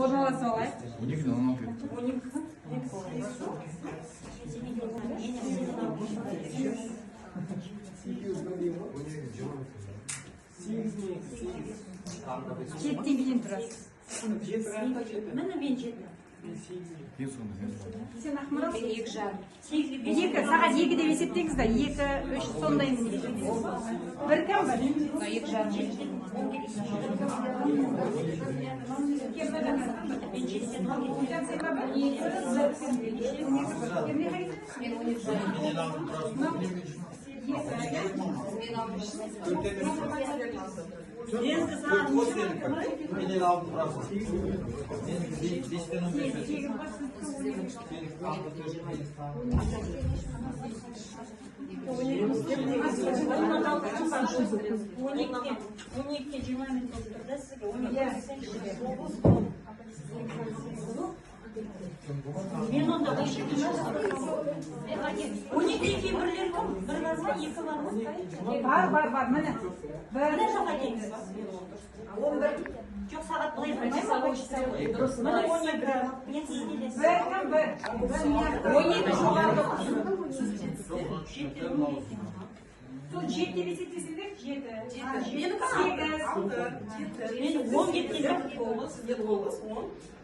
орналасып алайық. 12'den 16 etti. 7'den кейін тұрасыз. Міне мен жетті. En sonunda Сен Ақмарал? Мен 2 жарым. 2, сағат 2 деп есептеңіз да, 2, 3 сондаймын. Бір кім бір? 2 жарым. Мен 12 жарым. Менен алдым тұрасың. Менікі 5'тен 15 өтті. Мен онда 12 кейбірлер кім? Бір бар ма, 2 бар ма? Бар, міне. Бір жаққа келіңіз. 11. Жоқ, сағат былай қоймай ма? Міне 12. Мен сіз келесіз. Бір кім бір? 12 жоғарғы тұрсын. Сол 7 деп есептесеңдер, 7. Менікі 8. Мен 10 кеткен. 9, 10.